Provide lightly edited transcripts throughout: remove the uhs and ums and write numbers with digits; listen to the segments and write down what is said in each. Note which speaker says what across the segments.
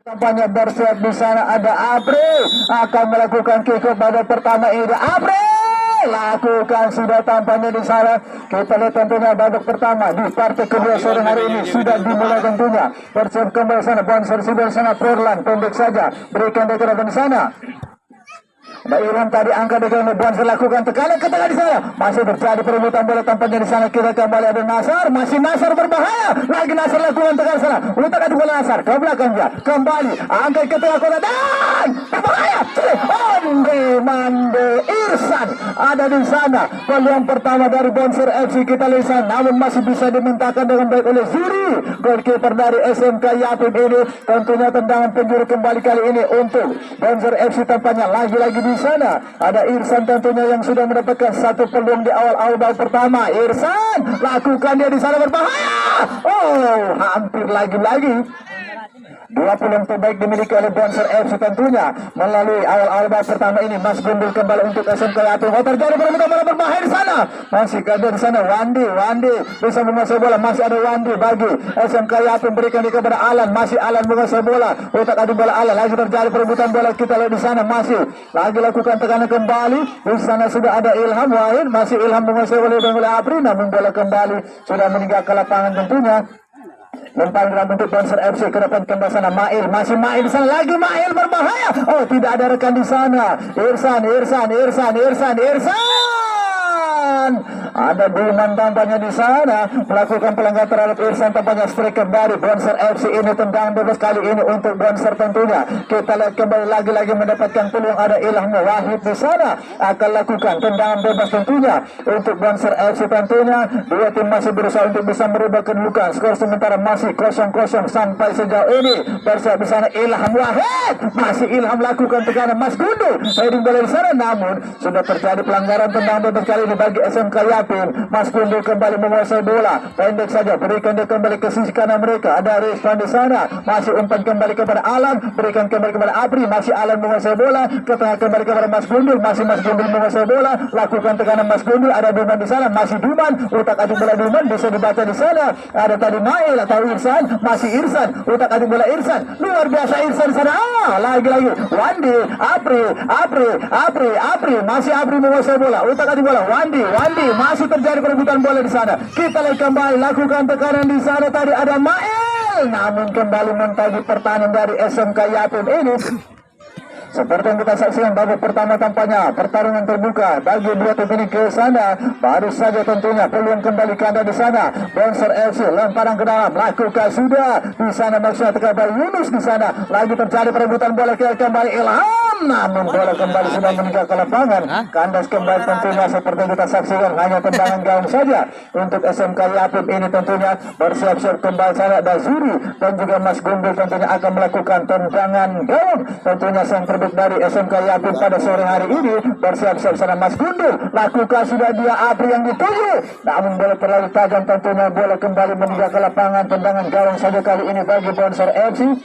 Speaker 1: Tampaknya bersiap di sana ada Apri akan melakukan kick off pada pertama ini. Apri lakukan sudah tampaknya di sana. Kita lihat tentunya babak pertama di partai kedua sore hari ini sudah dimulai tentunya. Bersiap kembali sana Bonser sudah sana Furlan pendek saja berikan dekat di sana. Mbak Ilham tadi angka dengan Bonser lakukan tekanan ke tengah di sana. Masih terjadi perebutan bola tampaknya di sana. Kita kembali ada Nasar, masih Nasar berbahaya. Lagi Nasar lakukan tekanan sana. Utak adu bola Nasar ke belakang dia. Kembali angkat ke tengah kota dan berbahaya. Mande Irsan ada di sana. Peluang pertama dari Bonser FC kita lihat, namun masih bisa dimentahkan dengan baik oleh Zuri. Goalkeeper dari SMK Yapim ini. Tentunya tendangan penjuru kembali kali ini untuk Bonser FC tampaknya lagi-lagi di sana ada Irsan tentunya yang sudah mendapatkan satu peluang di awal-awal babak pertama. Irsan lakukan dia di sana berbahaya. Oh, hampir lagi-lagi. Dua peluang terbaik dimiliki oleh Bonser FC tentunya melalui awal-awal babak pertama ini. Mas Gundul kembali untuk SMK Yapim. Oh, terjadi perebutan bola berbahaya di sana. Masih ada di sana Wandi bisa menguasai bola. Masih ada Wandi bagi SMK Yapim berikan di kepada Alan. Masih Alan menguasai bola. Utak adu bola Alan. Lagi terjadi perebutan bola. Kita lihat di sana masih lagi lakukan tekanan kembali. Di sana sudah ada Ilham Wahid. Masih Ilham menguasai bola oleh Apri. Namun bola kembali sudah meninggalkan lapangan tentunya. Lempar dalam bentuk Bonser FC ke depan kembali sana Mail, masih Mail di sana lagi Mail berbahaya. Oh, tidak ada rekan di sana. Irsan. Ada Buman tampaknya di sana melakukan pelanggaran terhadap Irsan tampaknya striker dari Bonser FC ini. Tendangan bebas kali ini untuk Bonser tentunya. Kita lihat kembali lagi-lagi mendapatkan peluang ada Ilham Wahid di sana akan lakukan tendangan bebas tentunya untuk Bonser FC tentunya. Dua tim masih berusaha untuk bisa merubah kedudukan. Skor sementara masih 0-0 sampai sejauh ini. Bersiap di sana Ilham Wahid, masih Ilham lakukan tekanan Mas Gundul. Heading bola di sana namun sudah terjadi pelanggaran tendangan bebas kali ini bagi SMK Yapim. Mas Gundul kembali menguasai bola. Pendek saja berikan dia kembali ke sisi kanan mereka. Ada Rizwan di sana. Masih umpan kembali kepada Alan. Berikan kembali kepada Apri. Masih Alan menguasai bola. Ke tengah kembali kepada Mas Gundul. Masih Mas Gundul menguasai bola. Lakukan tekanan Mas Gundul. Ada Duman di sana. Masih Duman. Utak adu bola Duman bisa dibaca di sana. Ada tadi Mail atau Irsan. Masih Irsan. Utak adu bola Irsan. Luar biasa Irsan di sana. Lagi-lagi Wandi. Apri. Masih Apri menguasai bola. Utak adu bola Wandi. Masih terjadi perebutan bola di sana. Kita lihat kembali lakukan tekanan di sana. Tadi ada Mael, namun kembali mentagi pertahanan dari SMK Yapim ini. Seperti yang kita saksikan babak pertama tampaknya pertarungan terbuka bagi dua tim ini ke sana. Baru saja tentunya peluang kembali kanda di sana. Bonser FC lemparan ke dalam lakukan sudah di sana maksudnya terkabal Yunus di sana. Lagi terjadi perebutan bola kembali Ilham, namun bola kembali sudah meninggal ke lapangan. Kandas kembali tentunya seperti yang kita saksikan hanya tendangan gawang saja untuk SMK Yapim ini tentunya. Bersiap-siap kembali sana ada Zuri dan juga Mas Gundul tentunya akan melakukan tendangan gawang tentunya sang dari SMK Yapim pada sore hari ini. Bersiap-siap sana Mas Gundul lakukan sudah dia Apri yang dituju, namun bola terlalu tajam tentunya. Bola kembali meninggalkan lapangan. Tendangan gawang saja kali ini bagi Bonser FC.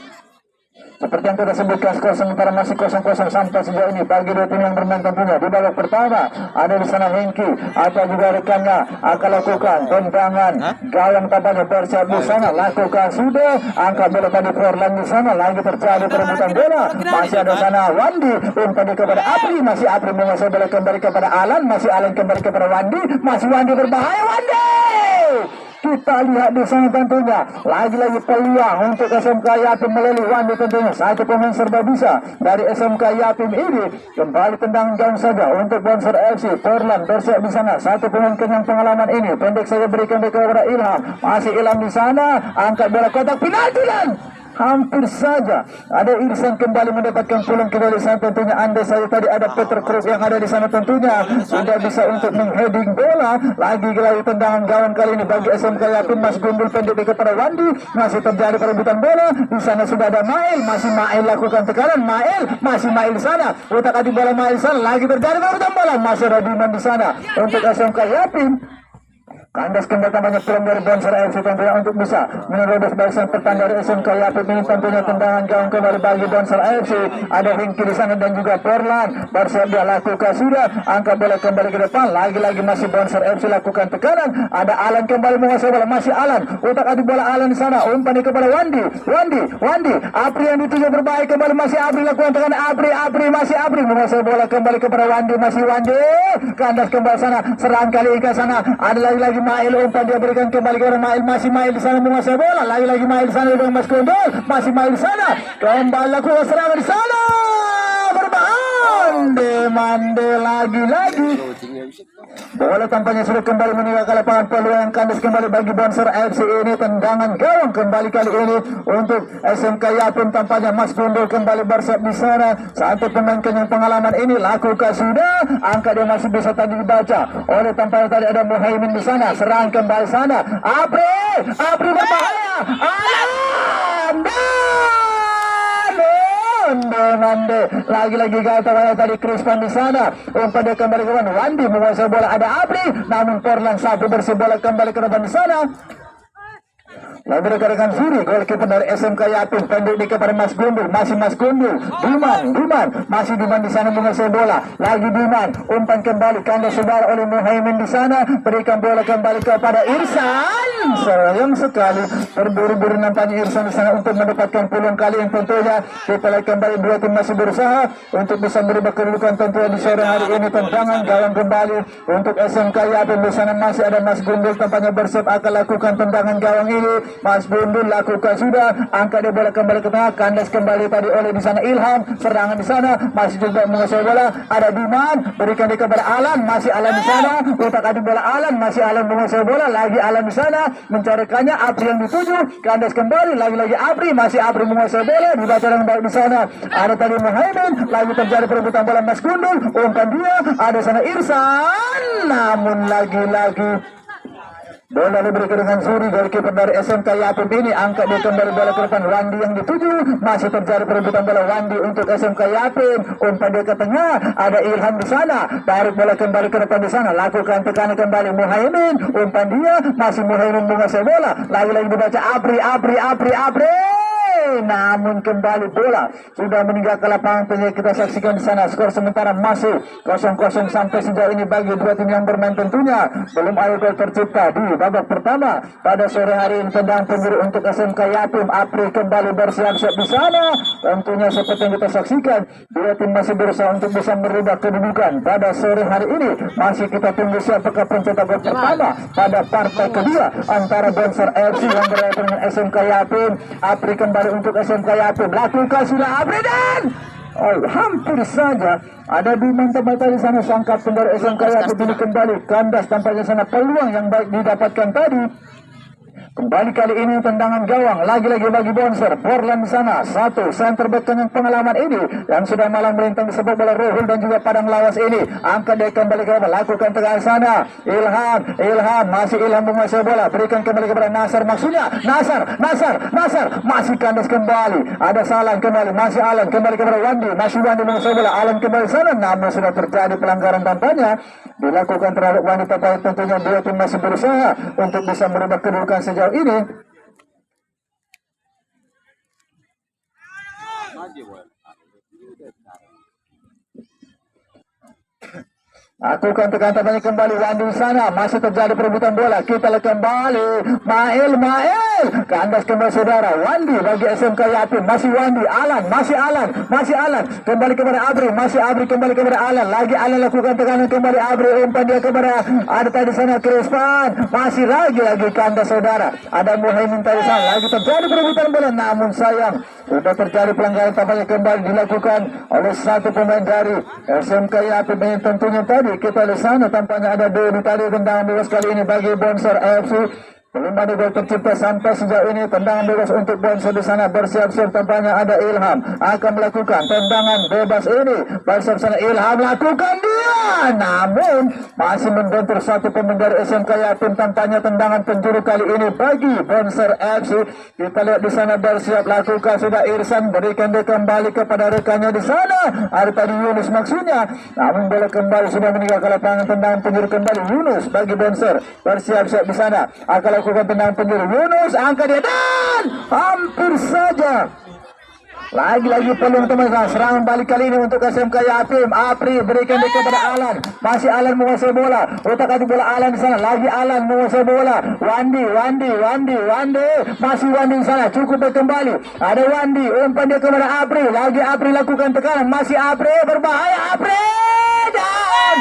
Speaker 1: Seperti yang kita sebutkan skor sementara masih 0-0 sampai sejauh ini bagi dua tim yang bermain tentunya. Di babak pertama ada di sana Hengki atau juga rekannya akan lakukan tendangan gawang tampaknya. Bersiap di sana lakukan sudah angkat bola tadi Forlan di sana. Lagi terjadi perebutan bola. Masih ada sana Wandi umpan kepada Apri. Masih Apri menguasai bola kembali kepada Alan. Masih Alan kembali kepada Wandi. Masih Wandi berbahaya Wandi. Kita lihat di sana tentunya lagi-lagi peluang untuk SMK Yapim melalui Wandi tentunya. Satu pemain serba bisa dari SMK Yapim ini. Kembali tendangan gawang saja untuk Bonser FC. Forlan bersiap di sana. Satu pemain kenyang pengalaman ini. Pendek saja berikan kepada Ilham. Masih Ilham di sana. Angkat bola kotak penalti dan hampir saja ada Irsan kembali mendapatkan peluang kembali di sana tentunya. Andai saja tadi ada Peter Kruk yang ada di sana tentunya sudah bisa untuk mengheading bola. Lagi tendangan gawang kali ini bagi SMK Yapim. Mas Gundul pendek kepada Wandi. Masih terjadi perebutan bola. Di sana sudah ada Mail. Masih Mail lakukan tekanan. Masih Mail di sana. Utak adu bola Mail di sana. Lagi terjadi perebutan bola. Masih ada Diman di sana untuk SMK Yapim. Kandas kembali tampaknya peluang dari Bonser FC tentunya untuk bisa menerobos barisan pertahanan dari SMK Yapit ini. Tentunya tendangan gawang kembali bagi Bonser FC. Ada Hingki di sana dan juga Porlan bersiap dia lakukan sudah angkat bola kembali ke depan. Lagi-lagi masih Bonser FC lakukan tekanan. Ada Alan kembali menguasai bola, masih Alan utak adik bola Alan di sana umpan kepada Wandi Apri yang dituju terbaik kembali, masih Apri lakukan tekanan. Apri masih Apri menguasai bola kembali kepada Wandi, masih Wandi kandas kembali sana, serang kali ke sana. Ada lagi Mail umpan dia berikan kembali kepada Mail, masih Mail di sana menguasai bola. Lagi Mail di sana dengan Mas Kondol, masih Mail di sana kembali lakukan serangan di sana. Mande lagi bola tampaknya sudah kembali meninggalkan lapangan. Peluang kandas kembali bagi Bonser FC ini. Tendangan gawang kembali kali ini untuk SMK Yapim. Tampaknya Mas Gundul kembali bersiap di sana. Satu pemain kenyang pengalaman ini lakukan sudah. Angka dia masih bisa tadi dibaca oleh tampaknya tadi ada Muhaimin di sana. Serang kembali sana. Apri berbahaya. Mande lagi-lagi kata tadi Krispan di sana. Umpan dia kembali ke mana? Wandi menguasai bola, ada Apri namun Porlan satu bersih bola kembali ke depan di sana. Lalu rekan-rekan Suri, golkiper dari SMK Yapim pendek kepada Mas Gundul, masih Mas Gundul. Duman masih Duman di sana menguasai bola. Lagi Duman, umpan kembali kandas saudara oleh Muhaimin di sana, berikan bola kembali kepada Irsan. Sayang sekali berburu-buru nampaknya Irsan di sana untuk mendapatkan peluang kali yang tentunya. Kita lihat kembali dua tim masih berusaha untuk bisa merubah kedudukan tentunya di sore hari ini. Tendangan gawang kembali untuk SMK Yapim di sana, masih ada Mas Gundul tampaknya bersiap akan lakukan tendangan gawang ini. Mas Gundul lakukan sudah, angkat dia bola kembali ke tengah, kandas kembali tadi oleh di sana Ilham, serangan di sana masih juga menguasai bola, ada Duman, berikan dia kepada Alan, masih Alan di sana, utak adik bola Alan, masih Alan menguasai bola, lagi Alan di sana, mencarikannya Apri yang dituju, kandas kembali, lagi Apri, masih Apri menguasai bola, dibaca dengan baik di sana, ada tadi Muhaimin, lagi terjadi perebutan bola Mas Gundul, umpan dia, ada sana Irsan, namun lagi-lagi bola diberikan dengan Suri, golkiper dari SMK Yapim ini, angkat dia kembali bola ke depan. Wandi yang dituju, masih terjadi perebutan bola Wandi untuk SMK Yapim, umpan dia ke tengah, ada Ilham di sana, tarik bola kembali ke depan di sana, lakukan tekanan kembali Muhaimin, umpan dia, masih Muhaimin menguasai bola, lagi-lagi dibaca Apri, namun kembali bola sudah meninggalkan lapangan. Kita saksikan di sana skor sementara masih 0-0 sampai sejauh ini bagi dua tim yang bermain. Tentunya belum ada gol tercipta di babak pertama pada sore hari ini. Tendangan penjuru untuk SMK Yapim. Apri kembali bersiap-siap di sana. Tentunya seperti yang kita saksikan, dua tim masih berusaha untuk bisa merubah kedudukan pada sore hari ini. Masih kita tunggu siapakah pencetak gol pertama pada partai kedua antara Bonser FC yang berhadapan dengan SMK Yapim. Apri kembali untuk SMK Yapim, lakukan sudah Apri dan hampir saja ada Duman tempat di sana. Sangkap dari SMK Yapim ini kembali kandas, tampaknya sana peluang yang baik didapatkan tadi. Kembali kali ini tendangan gawang lagi-lagi bagi Bonser. Porlan di sana, satu center back yang pengalaman ini yang sudah malang melintang di sepak bola Rohul dan juga Padang Lawas ini. Angkat dia kembali ke bawah, lakukan tengah sana. Ilham masih Ilham menguasai bola, berikan kembali kepada Nasar, maksudnya Nasar masih kandas kembali. Ada Salan kembali, masih Alan kembali kepada Wandi, masih Wandi menguasai bola. Alan kembali sana, namun sudah terjadi pelanggaran tampaknya dilakukan terhadap wanita. Baik, tentunya dua tim masih berusaha untuk bisa merubah kedudukan sejauh ini. Lakukan tekan tampaknya kembali Wandi di sana, masih terjadi perebutan bola. Kita lihat kembali Mail kandas kembali saudara. Wandi bagi SMK Yapim, masih Wandi, masih Alan kembali kepada Abri, masih Abri kembali kepada Alan, lagi Alan lakukan tekanan kembali Abri, umpan dia kepada ada tadi sana Krispan, masih lagi kandas saudara. Ada Muhaimin tadi sana, lagi terjadi perebutan bola, namun sayang sudah terjadi pelanggaran tampaknya kembali dilakukan oleh satu pemain dari SMK Yapim ini. Tentunya tadi kita lihat sana tampaknya ada Dodi tadi tendangan bebas kali ini bagi Bonser FC. Belum ada gol tercipta sampai sejauh ini. Tendangan bebas untuk Bonser di sana. Bersiap-siap tampaknya ada Ilham akan melakukan tendangan bebas ini. Bersiap sana Ilham lakukan dia. Namun masih membentur satu pemain dari SMK Yatim. Tampaknya tendangan penjuru kali ini bagi Bonser FC. Kita lihat di sana bersiap lakukan sudah Irsan, berikan dia kembali kepada rekannya di sana. Ada tadi Yunus maksudnya. Namun bola kembali sudah meninggalkan lapangan. Tendangan penjuru kembali Yunus bagi Bonser. Bersiap-siap di sana. Akan lakukan tendangan penjuru Yunus, angkat dia dan hampir saja. Lagi-lagi peluang teman-teman. Serangan balik kali ini untuk SMK Yatim. Apri berikan dia kepada Alan. Masih Alan menguasai bola. Otak-atik bola Alan di sana. Lagi Alan menguasai bola. Wandi. Masih Wandi di sana. Cukup kembali. Ada Wandi. Umpan dia kepada Apri. Lagi Apri lakukan tekanan. Masih Apri. Berbahaya Apri. Dan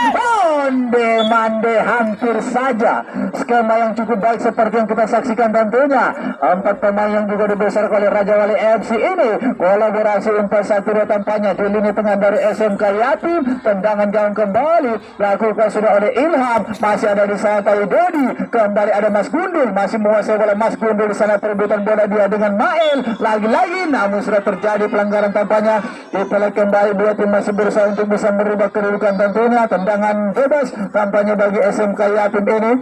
Speaker 1: Mande hampir saja. Skema yang cukup baik seperti yang kita saksikan tentunya. 4 pemain yang juga dibesarkan oleh Raja Wali FC ini. Kolaborasi 4-1-2 tampaknya di lini tengah dari SMK Yatim. Tendangan jauh kembali lakukan sudah oleh Ilham. Masih ada di sana Tayu Dodi. Kembali ada Mas Gundul. Masih menguasai bola Mas Gundul di sana. Perebutan bola dia dengan Mael. Lagi-lagi namun sudah terjadi pelanggaran tampaknya. Kita lihat kembali dua tim masih berusaha untuk bisa merubah kedudukan tentunya. Tendangan bebas tampaknya bagi SMK Yatim ini.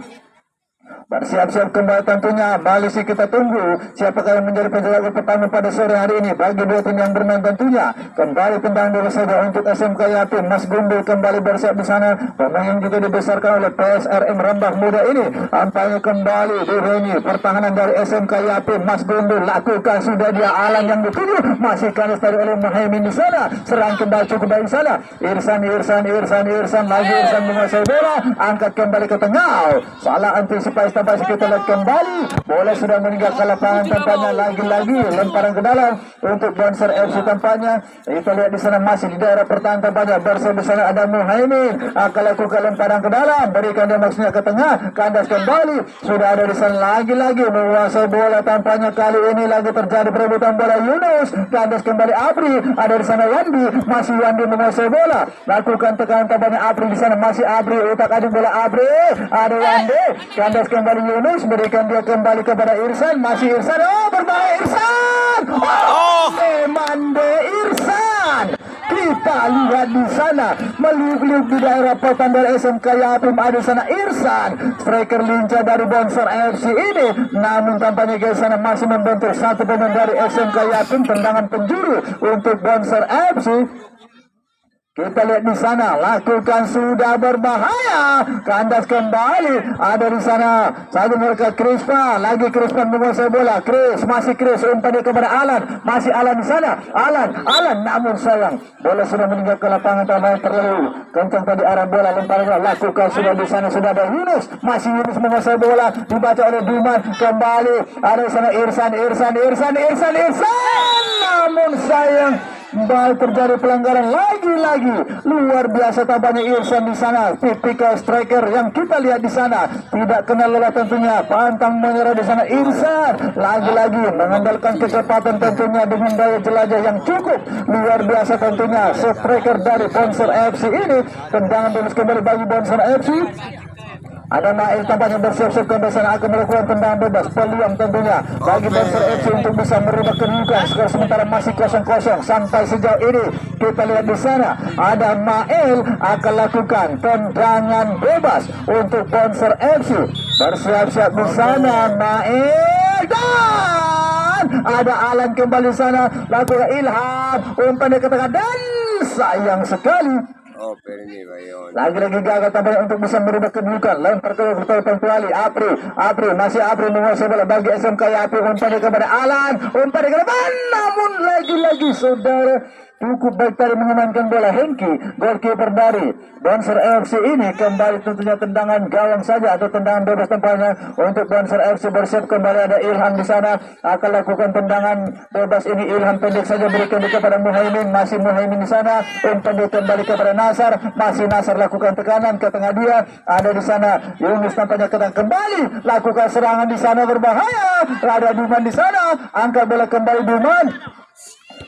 Speaker 1: Bersiap-siap kembali tentunya. Malisi kita tunggu siapakah yang menjadi penjaga pertama pada sore hari ini bagi dua tim yang bermain tentunya. Kembali tendangan dulu saja untuk SMK Yatim. Mas Gundul kembali bersiap di sana. Pemain yang juga dibesarkan oleh PSRM Rembang Muda ini. Tampaknya kembali di Reni. Pertahanan dari SMK Yatim. Mas Gundul lakukan sudah dia Alan yang dituju. Masih kandas dari oleh Muhaimin di sana. Serang kembali cukup baik di sana. Irsan lagi Irsan menguasai bola. Angkat kembali ke tengah. Salah antisipasi. Masih kita lihat kembali bola sudah meninggalkan lapangan tampaknya. Lagi-lagi lemparan ke dalam untuk Bonser FC tampaknya. Kita lihat di sana masih di daerah pertahanan tampaknya. Bersama di sana ada Muhaimin akan lakukan lemparan ke dalam, berikan dia maksudnya ke tengah, kandas kembali. Sudah ada di sana lagi-lagi menguasai bola tampaknya. Kali ini lagi terjadi perebutan bola Yunus, kandas kembali Apri. Ada di sana Wandi, masih Wandi menguasai bola. Lakukan tekanan tampaknya Apri di sana, masih Apri utak-atik bola Apri. Ada Wandi, kandas kembali Yunus, berikan dia kembali kepada Irsan. Masih Irsan, berbahaya Irsan. Mande Irsan. Kita lihat di sana meliuk-liuk di daerah pertahanan dari SMK Yatim. Ada sana Irsan, striker lincah dari Bonser FC ini. Namun tampaknya ke sana masih membentur satu pemain dari SMK Yatim. Tendangan penjuru untuk Bonser FC. Kita lihat di sana, lakukan sudah berbahaya, kandas kembali, ada di sana, satu mereka Krispa, lagi Krispa menguasai bola, masih Kris, umpan dia kepada Alan, masih Alan di sana, Alan, namun sayang, bola sudah meninggalkan lapangan tampaknya terlalu kencang tadi arah bola, lemparan bola, lakukan sudah di sana, sudah ada Yunus, masih Yunus menguasai bola, dibaca oleh Duman, kembali, ada di sana Irsan, namun sayang. Baik terjadi pelanggaran lagi-lagi luar biasa tampaknya Irsan di sana, tipikal striker yang kita lihat di sana tidak kenal lelah tentunya, pantang menyerah di sana Irsan lagi-lagi mengandalkan kecepatan tentunya dengan daya jelajah yang cukup luar biasa tentunya striker dari Bonser FC ini. Tendangan bebas kembali bagi Bonser FC. Ada Mail tampaknya bersiap-siap ke sana akan melakukan tendangan bebas, peluang tentunya bagi Bonser FC untuk bisa merubah kedudukan. Skor sementara masih 0-0 sampai sejauh ini. Kita lihat di sana ada Mail akan lakukan tendangan bebas untuk Bonser FC. Bersiap-siap di sana Mail dan ada Alan kembali sana, lakukan Ilham, umpan ke tengah dan sayang sekali. Lagi-lagi gagal tampaknya untuk bisa merubah kedudukan. Lempar ke kembali Apri masih Apri menguasai bola bagi SMK Yatim. Umpan kepada Alan, umpan ke depan, namun lagi-lagi saudara cukup baik tadi mengamankan bola Hengki, goalkeeper dari Bonser FC ini. Kembali tentunya tendangan gawang saja atau tendangan bebas tempatnya untuk Bonser FC. Bersiap kembali ada Ilham di sana akan lakukan tendangan bebas ini. Ilham pendek saja berikan kepada Muhaimin, masih Muhaimin di sana, umpan kembali kepada Nasar, masih Nasar lakukan tekanan ke tengah dia. Ada di sana Yunus tampaknya kembali lakukan serangan di sana berbahaya. Ada Duman di sana, angkat bola kembali Duman.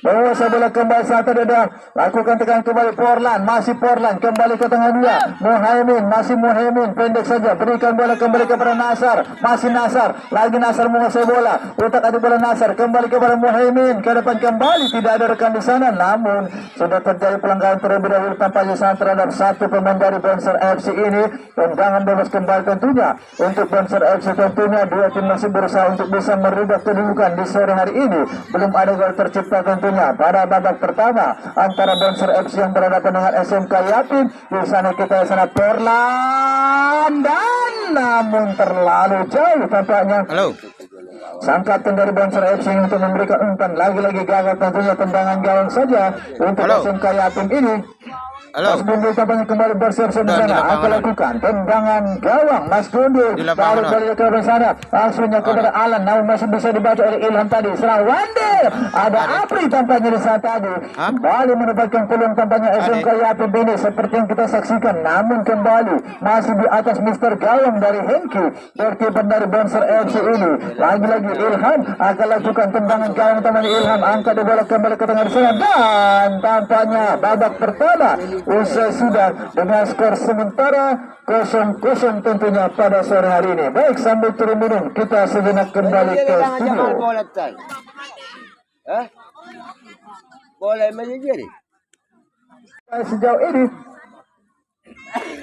Speaker 1: menguasai bola kembali saat ada lakukan tekan kembali Porlan, masih Porlan kembali ke tengah dia, Muhaimin, masih Muhaimin pendek saja, berikan bola kembali kepada Nasar, masih Nasar, lagi Nasar menguasai bola, utak adu bola Nasar kembali kepada Muhaimin, ke depan kembali, tidak ada rekan di sana, namun sudah terjadi pelanggaran terlebih dahulu tampaknya sana terhadap satu pemain dari Bonser FC ini. Tendangan bebas kembali tentunya untuk Bonser FC. Tentunya dua tim masih berusaha untuk bisa merubah kedudukan di sore hari ini. Belum ada gol tercipta tentunya pada babak pertama antara Bonser FC yang berhadapan dengan SMK Yatim. Di sana kita sana Porlan dan namun terlalu jauh tampaknya.
Speaker 2: Halo.
Speaker 1: Sangkatan dari Bonser FC untuk memberikan umpan, lagi-lagi gagal tentunya tendangan gawang saja untuk SMK Yatim ini. Mas Gundu tampaknya kembali bersiap-siap di sana, akan lakukan tendangan gawang. Mas Gundu taruh balik ke sana, langsungnya kepada Alan, namun masih bisa dibaca oleh Ilham tadi. Serang Wande, ada Apri tampaknya di saat tadi. Kembali mendapatkan peluang tampaknya SMK Yatim ini seperti yang kita saksikan, namun kembali masih di atas Mister Gawang dari Hengki, berkiper dari Bonser FC ini. Lagi-lagi Ilham akan lakukan tendangan gawang tampaknya Ilham, angkat di bola kembali ke tengah di sana, dan tampaknya babak pertama usai sudah dengan skor sementara 0-0 tentunya pada sore hari ini. Baik, sambil turun minum kita sejenak kembali ke studio.
Speaker 3: Boleh menjadi.
Speaker 1: Sejauh ini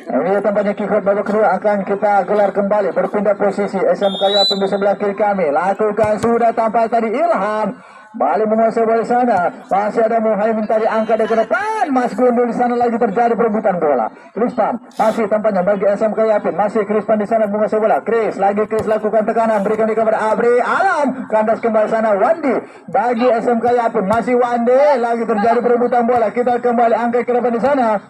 Speaker 1: ini tampaknya kick off babak kedua akan kita gelar kembali, berpindah posisi SMK Yatim di sebelah kiri kami, lakukan sudah tampak tadi Ilham balik menguasai bola sana, masih ada Muhaimin tadi angkat dari ke depan, Mas Gundu di sana lagi terjadi perebutan bola. Krispan masih tampaknya bagi SMK Yatim, masih Krispan di sana menguasai bola. Chris lakukan tekanan, berikan di kepada Abri Alam, kandas kembali sana Wandi bagi SMK Yatim, masih Wandi lagi terjadi perebutan bola. Kita kembali angkat ke depan di sana.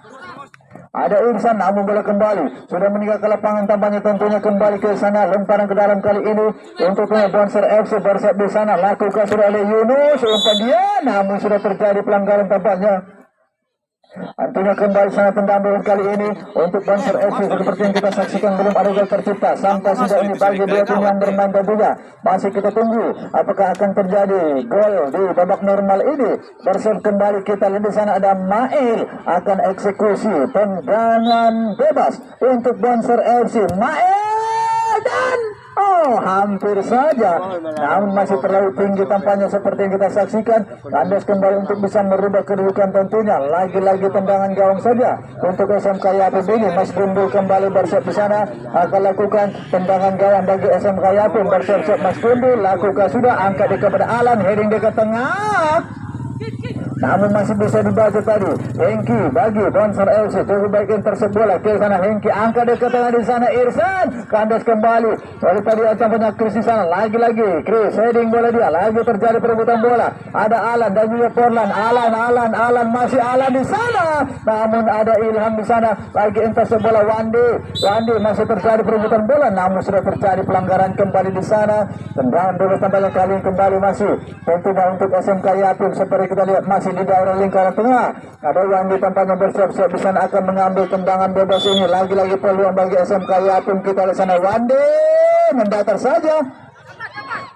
Speaker 1: Ada Irsan, namun bola kembali sudah meninggalkan lapangan tampaknya tentunya kembali ke sana, lemparan ke dalam kali ini untuk Bonser FC bersiap di sana, lakukan sudah oleh Yunus, umpan dia, namun sudah terjadi pelanggaran tampaknya. Tentunya kembali sana tendangan kali ini untuk Bonser FC seperti yang kita saksikan belum ada gol tercipta sampai sejauh ini bagi dua tim yang bermain tentunya. Masih kita tunggu apakah akan terjadi gol di babak normal ini. Bersiap kembali kita lihat di sana ada Mail akan eksekusi tendangan bebas untuk Bonser FC. Mail dan hampir saja, namun masih terlalu tinggi tampaknya seperti yang kita saksikan. Kandas kembali untuk bisa merubah kedudukan tentunya. Lagi-lagi tendangan gawang saja untuk SMK Yatim ini. Mas Gundu kembali bersiap di sana, akan lakukan tendangan gawang bagi SMK Yatim. Bersiap-siap Mas Gundu, lakukan sudah, angkat di kepada Alan, heading di ke tengah. Namun masih bisa dibaca tadi. Hengki bagi Bonser FC, cukup baik intercept bola ke sana. Hengki angkat dekat tengah di sana. Irsan kandas kembali. Lalu tadi acaranya Chris di sana. Lagi-lagi Chris heading bola dia. Lagi terjadi perebutan bola. Ada Alan dan juga Porlan. Alan masih Alan di sana. Namun ada Ilham di sana. Lagi intercept bola Wandi masih terjadi perebutan bola. Namun sudah terjadi pelanggaran kembali di sana. Tendangan bebas tampaknya kali ini kembali masih tentunya untuk SMK Yatim seperti kita lihat masih di daerah lingkaran tengah. Ada Wandi tampaknya bersiap-siap di sana akan mengambil tendangan bebas ini. Lagi-lagi peluang bagi SMK Yatim, kita lihat sana Wandi mendatar saja.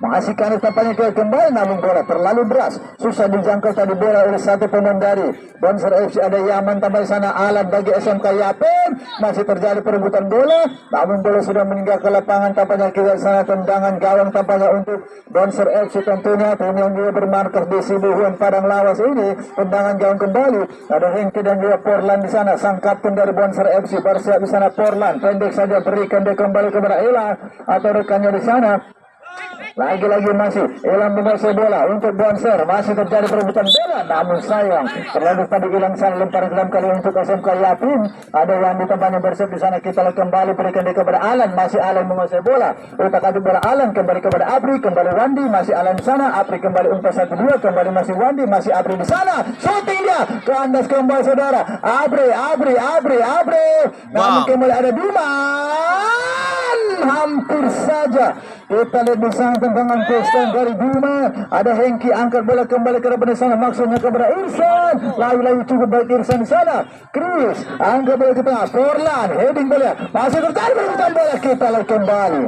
Speaker 1: Masih Kanis tampaknya kembali, namun bola terlalu beras, susah dijangkau tadi bola oleh satu pemain dari Bonser FC. Ada Yaman tampaknya sana, Alan bagi SMK Yatim, masih terjadi perebutan bola, namun bola sudah meninggalkan lapangan. Tampaknya kita sana tendangan gawang tampaknya untuk Bonser FC tentunya, tim yang juga bermarkas di Sibuhuan Padang Lawas ini. Tendangan gawang kembali, ada Hengki dan juga Porlan di sana, sang kapten dari Bonser FC bersiap di sana. Porlan pendek saja, berikan dia kembali kepada Ela atau rekannya di sana. Lagi-lagi masih Ilham menguasai bola untuk Bonser, masih terjadi perebutan bola, namun sayang terlalu tadi hilang sana, lemparan dalam kali untuk SMK Yatim. Ada yang di tempatnya bersiap di sana, kita kembali berikan dia kepada Alan, masih Alan menguasai bola, utak adik bola Alan kembali kepada Apri, kembali Wandi, masih Alan di sana, Apri kembali umpan 1-2, kembali masih Wandi, masih Apri di sana, shooting dia, kandas kembali saudara, Apri, namun kembali ada Duman, hampir saja kita lihat di sana tendangan Kristen dari Bima. Ada Hengki angkat bola kembali ke depan di sana, maksudnya kepada Irsan. Lagi-lagi cukup baik Irsan di sana. Chris angkat bola ke tengah. Porlan heading bola, masih terjadi perebutan bola. Kita lihat kembali.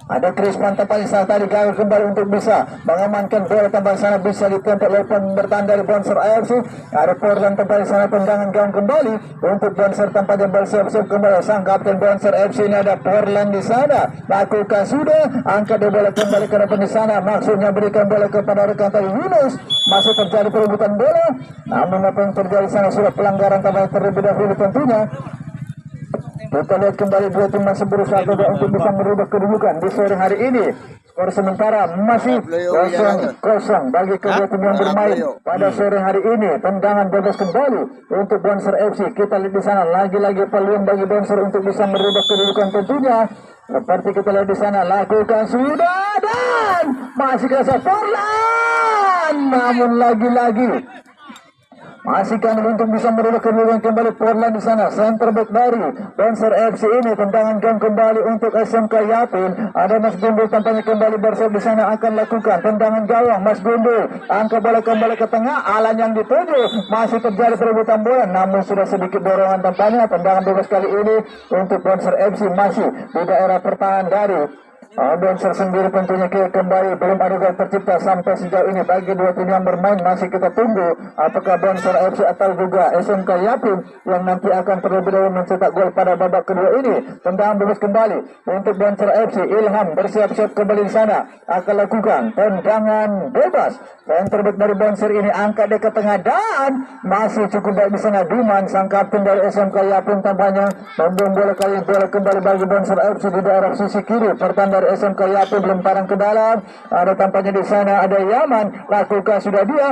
Speaker 1: Ada Krisman tampaknya saat tadi gagal kembali untuk bisa mengamankan bola tampaknya sana bisa ditempel oleh bertahan dari Bonser AFC. Ada Portland tampaknya sana tendangan gawang kembali untuk Bonser tampaknya bersiap-siap kembali sang kapten Bonser AFC ini ada Portland di sana. Lakukan sudah angkat dia bola kembali ke depan di sana maksudnya berikan bola kepada rekan tadi Yunus. Masih terjadi perebutan bola. Namun apa yang terjadi sana sudah pelanggaran tampaknya terlebih dahulu tentunya. Kita lihat kembali dua tim masih berusaha coba untuk bisa merubah kedudukan di sore hari ini. Skor sementara masih 0-0 bagi kedua tim yang bermain pada sore hari ini. Tendangan bebas kembali untuk Bonser FC. Kita lihat di sana lagi-lagi peluang bagi Bonser untuk bisa merubah kedudukan tentunya. Seperti kita lihat di sana lakukan sudah dan masih kerasa Portland. Namun lagi-lagi masih kan untuk bisa merubah kedudukan kembali Portland di sana. Center back dari Bonser FC ini tendangan gawang kembali untuk SMK Yapin. Ada Mas Gundul tampaknya kembali bersiap di sana akan lakukan tendangan gawang. Mas Gundul angkat bola kembali ke tengah. Alan yang dituju masih terjadi perebutan bola. Namun sudah sedikit dorongan tampaknya tendangan bebas kali ini untuk Bonser FC masih di daerah pertahanan dari Bonser sendiri tentunya kembali belum ada gol tercipta sampai sejauh ini bagi dua tim yang bermain. Masih kita tunggu apakah Bonser FC atau juga SMK Yapin yang nanti akan terlebih dahulu mencetak gol pada babak kedua ini. Tendangan bebas kembali untuk Bonser FC. Ilham bersiap-siap kembali di sana akan lakukan tendangan bebas. Center back dari Bonser ini angkat dia ke tengah dan masih cukup baik di sana. Duman sang kapten dari SMK Yapin tampaknya membuang bola kembali bagi Bonser FC di daerah sisi kiri. Pertahanan dari SMK Yapin lemparan ke dalam. Ada tampaknya di sana ada Yaman. Lakukan sudah dia.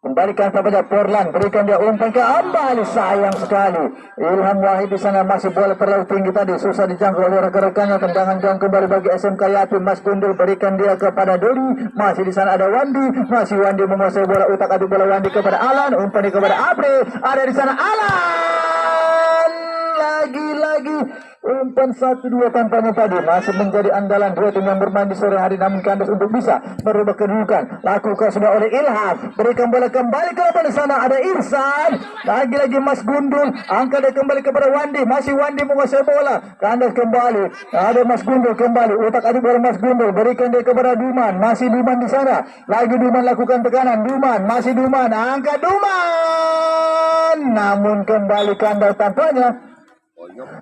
Speaker 1: Kembalikan kepada Portland, berikan dia umpan ke kembali, sayang sekali. Ilham Wahid di sana masih bola terlalu tinggi tadi, susah dijangkau oleh rekan-rekannya. Tendangan gawang kembali bagi SMK Yapin. Mas Gundul berikan dia kepada Dodi, masih di sana ada Wandi, masih Wandi menguasai bola, utak adik bola Wandi kepada Alan, umpan kepada Apri, ada di sana Alan, lagi-lagi umpan 1-2 tampaknya tadi masih menjadi andalan dua tim yang bermain di sore hari. Namun kandas untuk bisa merubah kedudukan. Lakukan sudah oleh Ilham. Berikan bola kembali ke depan di sana ada Irsan. Lagi-lagi Mas Gundul angkat dia kembali kepada Wandi. Masih Wandi menguasai bola. Kandas kembali. Ada Mas Gundul kembali. Utak adik bola Mas Gundul. Berikan dia kepada Duman. Masih Duman di sana. Lagi Duman lakukan tekanan. Duman. Masih Duman. Angkat Duman. Namun kembali kandas tampaknya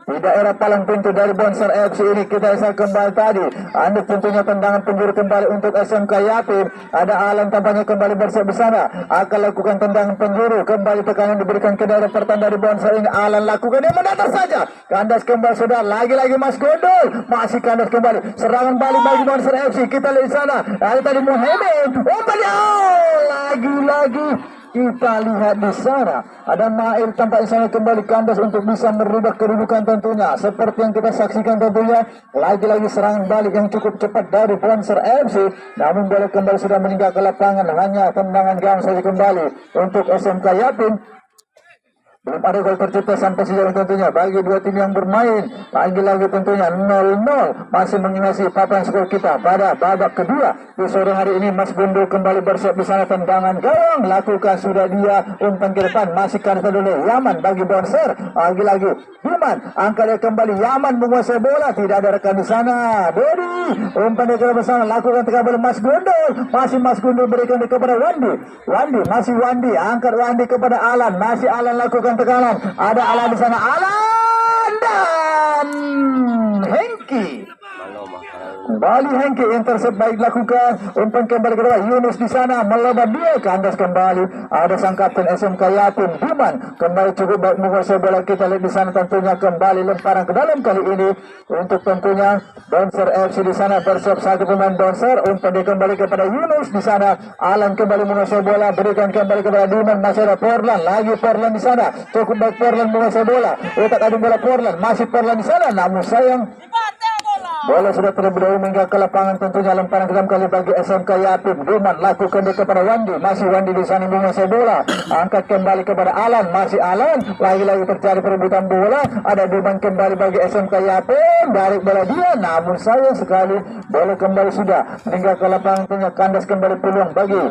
Speaker 1: di daerah palang pintu dari Bonser FC ini. Kita bisa kembali tadi. Anda tentunya tendangan penjuru kembali untuk SMK Yapin. Ada Alan tampaknya kembali bersiap di sana. Akan lakukan tendangan penjuru. Kembali tekanan diberikan ke daerah pertahanan dari Bonser ini. Alan lakukan dia mendatar saja. Kandas kembali sudah. Lagi-lagi Mas Gondol. Masih kandas kembali. Serangan balik bagi Bonser FC. Kita lihat di sana. Ada tadi Muhammad. Lagi-lagi kita lihat di sana ada Mail tampak di sana kembali kandas untuk bisa merubah kedudukan tentunya. Seperti yang kita saksikan tentunya lagi-lagi serangan balik yang cukup cepat dari Bonser FC. Namun bola kembali sudah meninggal ke lapangan. Hanya tendangan gawang saja kembali untuk SMK Yapin. Belum ada gol tercipta sampai sejauh tentunya bagi dua tim yang bermain. Lagi-lagi tentunya 0-0 masih mengimasi papan skor kita pada babak kedua di sore hari ini. Mas Gundul kembali bersiap di sana tendangan gawang. Lakukan sudah dia umpan ke depan. Masih kartu dulu Yaman bagi Bonser. Lagi-lagi Duman angkat dia kembali. Yaman menguasai bola. Tidak ada rekan di sana. Dodi umpan dia ke sana. Lakukan tekan bola Mas Gundul. Masih Mas Gundul berikan dia kepada Wandi. Masih Wandi angkat Wandi kepada Alan. Masih Alan lakukan tekanan. Ada Alan di sana. Alan dan Hengki. Kembali Hengki intercept baik lakukan. Umpan kembali ke bawah. Yunus di sana melebar dia kandas kembali. Ada sang kapten SMK Yapin Duman kembali cukup baik menguasai bola. Kita lihat di sana tentunya kembali lemparan ke dalam kali ini untuk tentunya Bonser FC di sana bersiap satu pemain Bonser. Umpan dia kembali kepada Yunus di sana. Alan kembali menguasai bola. Berikan kembali kepada Duman. Masih ada Portland. Lagi Portland di sana. Cukup baik Portland menguasai bola. Utak adu bola Portland. Masih Portland di sana. Namun sayang bola sudah terlebih dahulu hingga ke lapangan tentunya. Lemparan ke dalam kali bagi SMK Yapin. Duman lakukan dia kepada Wandi. Masih Wandi di sana menguasai bola. Angkat kembali kepada Alan. Masih Alan. Lagi-lagi terjadi perebutan bola. Ada Duman kembali bagi SMK Yapin. Dari bola dia. Namun sayang sekali bola kembali sudah hingga ke lapangan tentunya. Kandas kembali peluang bagi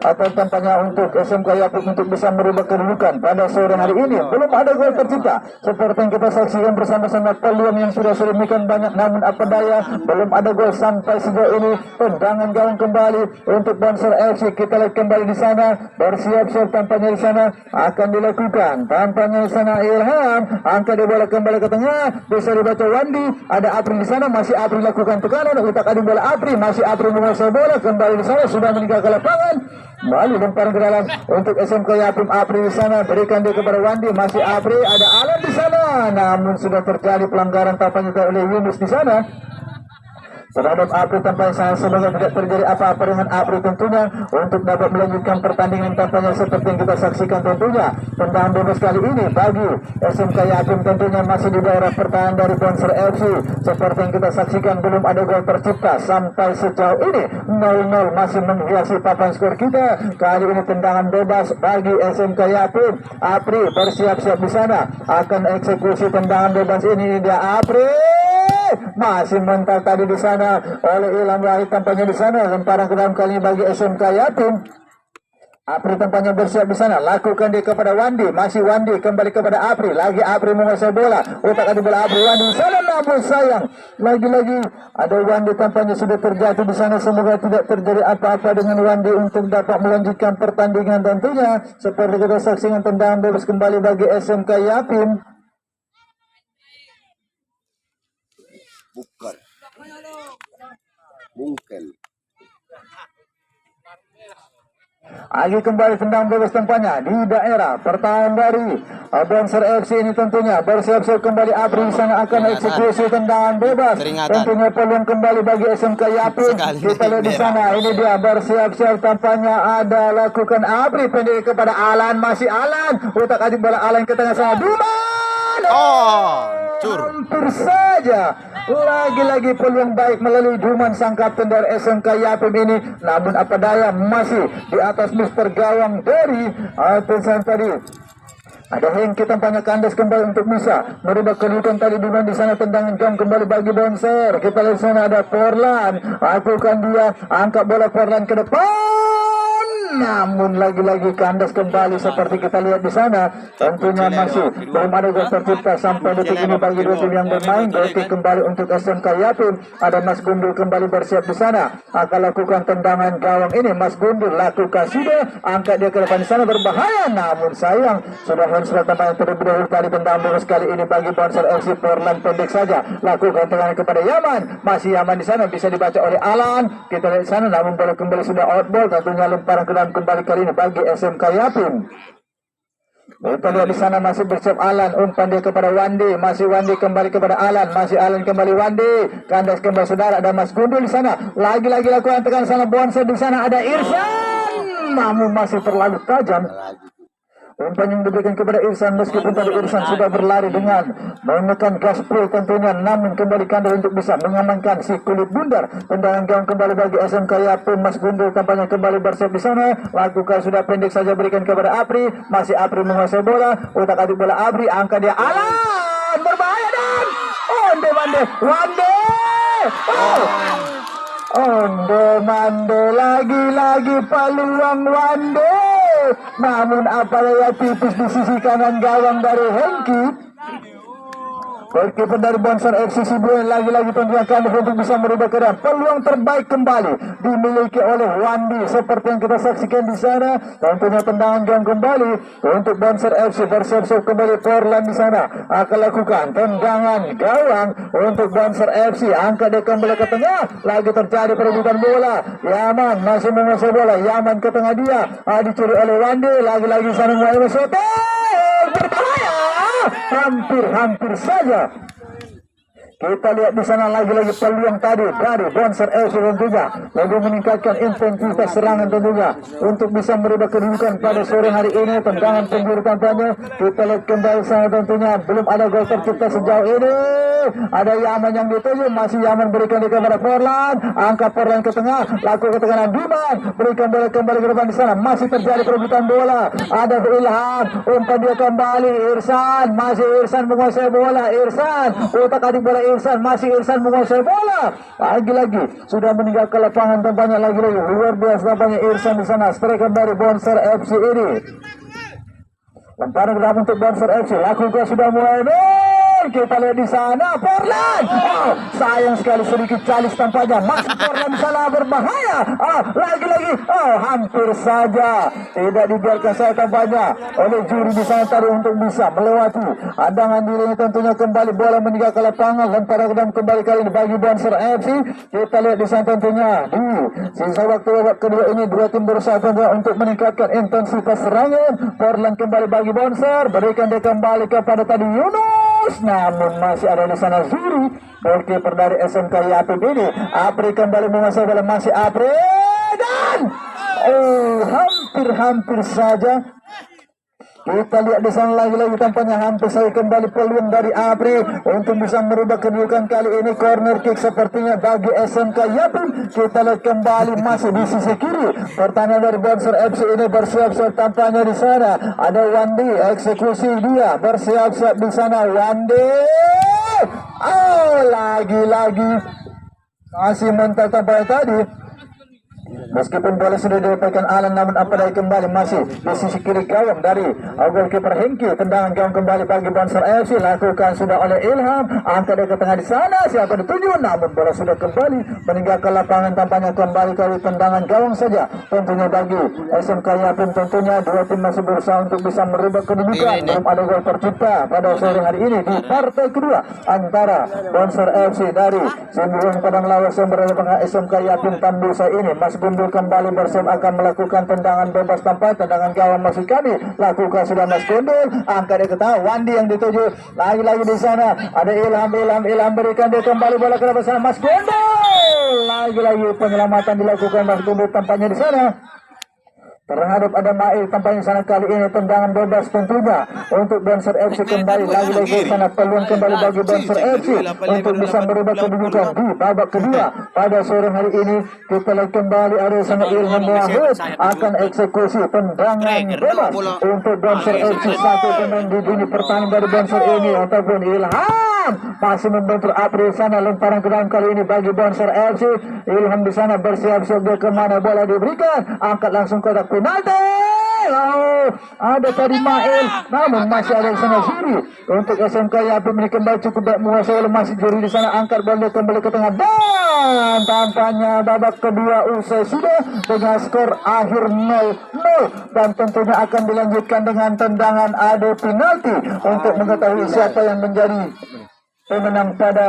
Speaker 1: atau tampaknya untuk SMK Yapim untuk bisa merubah kedudukan pada sore hari ini. Belum ada gol tercipta seperti yang kita saksikan bersama-sama, peluang yang sudah sedemikian banyak, namun apa daya belum ada gol sampai sejauh ini. Tendangan gawang kembali untuk Bonser FC. Kita lihat kembali di sana, bersiap-siap tampaknya di sana akan dilakukan. Tampaknya di sana Ilham angkat di bola kembali ke tengah, bisa dibaca Wandi. Ada Apri di sana, masih Apri lakukan tekanan, utak adi bola Apri, masih Apri menguasai bola kembali di sana, sudah meninggalkan lapangan. Kembali lemparan ke dalam untuk SMK Yapim. Apri di sana, berikan dia kepada Wandi, masih Apri, ada Alan di sana, namun sudah terjadi pelanggaran tampaknya oleh Yunus di sana terhadap Apri. Tampaknya sangat semoga tidak terjadi apa-apa dengan Apri tentunya untuk dapat melanjutkan pertandingan tampaknya seperti yang kita saksikan tentunya. Tendangan bebas kali ini bagi SMK Yapim tentunya masih di daerah pertahanan dari Bonser FC. Seperti yang kita saksikan belum ada gol tercipta sampai sejauh ini, 0-0 masih menghiasi papan skor kita. Kali ini tendangan bebas bagi SMK Yapim. Apri bersiap-siap di sana akan eksekusi tendangan bebas ini. Dia Apri masih mental tadi di sana oleh Ilham Wahid. Tampaknya di sana lemparan ke dalam kali ini bagi SMK Yapim. Apri tampaknya bersiap di sana, lakukan dia kepada Wandi, masih Wandi kembali kepada Apri, lagi Apri menguasai bola, utak adi bola Apri, Wandi di sana, namun sayang lagi-lagi ada Wandi tampaknya sudah terjatuh di sana. Semoga tidak terjadi apa-apa dengan Wandi untuk dapat melanjutkan pertandingan tentunya. Seperti kita saksikan tendangan bebas kembali bagi SMK Yapim.
Speaker 3: Bukan. Mungkin.
Speaker 1: Lagi kembali tendang bebas tampaknya di daerah pertahanan dari Bonser FC ini tentunya bersiap-siap kembali. Apri di sana akan eksekusi tendangan bebas. Tentunya peluang kembali bagi SMK Yapim. Kita lihat di sana, ini dia bersiap-siap tampaknya ada lakukan Apri pendek kepada Alan, masih Alan, utak adik bola Alan ke tengah sana, Duman. Hampir saja lagi-lagi peluang baik melalui Duman sang kapten dari SMK Yapim ini, namun apa daya masih di atas mister gawang dari Tusan tadi. Ada Hengki tampaknya kandas kembali untuk bisa merubah kedudukan tadi. Duman di sana, tendangan jam kembali bagi Bonser. Kita lihat sana ada Porlan, lakukan dia, angkat bola Porlan ke depan, namun lagi-lagi kandas kembali seperti kita lihat di sana. Tentunya masih belum ada gol tercipta sampai detik ini bagi dua tim yang bermain. Gol kembali untuk SMK Yapim. Ada Mas Gundul kembali bersiap di sana, akan lakukan tendangan gawang ini. Mas Gundul lakukan sudah, angkat dia ke depan di sana, berbahaya, namun sayang sudah handsball tampaknya terlebih dahulu tadi. Tendangan bebas kali ini bagi Bonser FC. Porlan pendek saja, lakukan tendangan kepada Yaman, masih Yaman di sana, bisa dibaca oleh Alan. Kita lihat di sana, namun bola kembali sudah outball. Tentunya lemparan ke dalam kembali kali ini bagi SMK Yapim. Kita lihat di sana masih bersiap Alan, umpan dia kepada Wandi, masih Wandi kembali kepada Alan, masih Alan kembali Wandi, kandas kembali saudara. Ada Mas Gundul di sana, lagi-lagi lakukan tekan sana. Bonser di sana, ada Irsan, namun masih terlalu tajam. Umpan yang diberikan kepada Irsan, meskipun tadi Irsan sudah berlari dengan menekan gaspol tentunya, namun kembali kandang untuk bisa mengamankan si kulit bundar. Tendangan gawang kembali bagi SMK Yapim. Mas Gundul tampaknya kembali bersiap di sana, lakukan sudah pendek saja, berikan kepada Apri, masih Apri menguasai bola, utak adik bola Apri, angkat dia Alan, berbahaya dan onde mande Wande. Onde mande, lagi-lagi peluang Wande, namun apa daya tipis di sisi kanan gawang dari Hengki. Goalkeeper dari Bonser FC Sibuan lagi-lagi tentunya kandas untuk bisa merubah keadaan. Peluang terbaik kembali dimiliki oleh Wandi seperti yang kita saksikan di sana. Tentunya tendangan gawang kembali untuk Bonser FC. Bersiap-siap kembali Porlan di sana, akan lakukan tendangan gawang untuk Bonser FC. Angkat dia kembali ke tengah, lagi terjadi perebutan bola. Yaman masih menguasai bola, Yaman ke tengah dia, dicuri oleh Wandi. Lagi-lagi sana mulai berbahaya, hampir saja. Kita lihat di sana lagi-lagi peluang tadi dari Bonser FC tentunya lebih meningkatkan intensitas serangan tentunya untuk bisa merubah kedudukan pada sore hari ini. Tendangan penjuru tampaknya, kita lihat kembali sana tentunya belum ada gol tercipta sejauh ini. Ada Yaman yang dituju, masih Yaman berikan di kepada Porlan, angkat Porlan ke tengah, lakukan tekanan Duman, berikan bola kembali ke depan di sana, masih terjadi perebutan bola. Ada Ilham, umpan dia kembali Irsan, masih Irsan menguasai bola. Irsan, utak adik bola Irsan, masih Irsan menguasai bola. Lagi-lagi sudah meninggalkan lapangan tampaknya lagi-lagi luar biasa tampaknya Irsan di sana. Striker dari Bonser FC ini. Lemparan berapa untuk Bonser FC? Lakukan sudah mulai. Kita lihat di sana Portland. Sayang sekali sedikit calis tampaknya. Masih Portland di sana berbahaya. Lagi-lagi. Hampir saja tidak dibiarkan saya tampaknya oleh juri di sana tadi untuk bisa melewati hadangan dirinya. Tentunya kembali bola meninggalkan lapangan. Lemparan ke dalam kembali kali ini bagi Bonser FC. Kita lihat di sana tentunya di sisa waktu babak kedua ini dua tim berusaha untuk meningkatkan intensitas serangan. Portland kembali bagi Bonser. Berikan dia kembali kepada tadi Yunus. Namun masih ada di sana Zuri, goalkeeper dari SMK Yatim ini. Apri kembali menguasai bola, masih Apri dan hampir saja. Kita lihat di sana lagi-lagi tampaknya hampir saja kembali peluang dari Apri untuk bisa merubah kedudukan. Kali ini corner kick sepertinya bagi SMK Yatim. Kita lihat kembali masih di sisi kiri. Pertahanan dari Bonser FC ini bersiap-siap tampaknya di sana. Ada Wandi, eksekusi dia bersiap-siap di sana. Wandi, lagi-lagi masih mental tampaknya tadi. Meskipun bola sudah dilepaskan Alan, namun apa daya kembali masih di sisi kiri gawang dari goalkeeper Hengki. Tendangan gawang kembali bagi Bonser FC, lakukan sudah oleh Ilham. Angkat dia ke tengah di sana, siapa dituju, namun bola sudah kembali meninggalkan lapangan. Tampaknya kembali kali tendangan gawang saja. Tentunya bagi SMK Yatim, tentunya dua tim masih berusaha untuk bisa merubah kedudukan. Belum ada gol tercipta pada sore hari ini di partai kedua antara Bonser FC dari Simbuan Padang Lawas yang berada dengan SMK Yatim Tambusa ini. Mas Gundul kembali bersiap akan melakukan tendangan bebas tanpa tendangan gawang masih kami lakukan sudah Mas Gundul. Angkat dia ke tengah, Wandi yang dituju. Lagi-lagi di sana ada Ilham berikan dia kembali bola ke sana Mas Gundul. Lagi-lagi penyelamatan dilakukan Mas Gundul tampaknya di sana. Terhadap ada Mail tampaknya sana kali ini tendangan bebas tentunya untuk Bonser FC kembali lagi-lagi sana peluang kembali bagi Bonser FC untuk bisa merubah kedudukan di babak kedua pada sore hari ini. Kita lihat kembali ada sana Ilham Wahid akan eksekusi tendangan bebas untuk Bonser FC. Satu pemain di dunia pertahanan dari Bonser ini ataupun Ilham masih membentur April sana. Lemparan ke dalam kali ini bagi Bonser FC. Ilham di sana bersiap-siap dia kemana bola diberikan, angkat langsung ke penalti. Ada tadi Mail, namun masih ada di sana Zuri untuk SMK Yatim ini kembali cukup baik menguasai oleh masih Zuri di sana. Angkat bola kembali ke tengah dan tampaknya babak kedua usai sudah dengan skor akhir 0-0 dan tentunya akan dilanjutkan dengan tendangan adu penalti untuk mengetahui siapa yang menjadi pemenang pada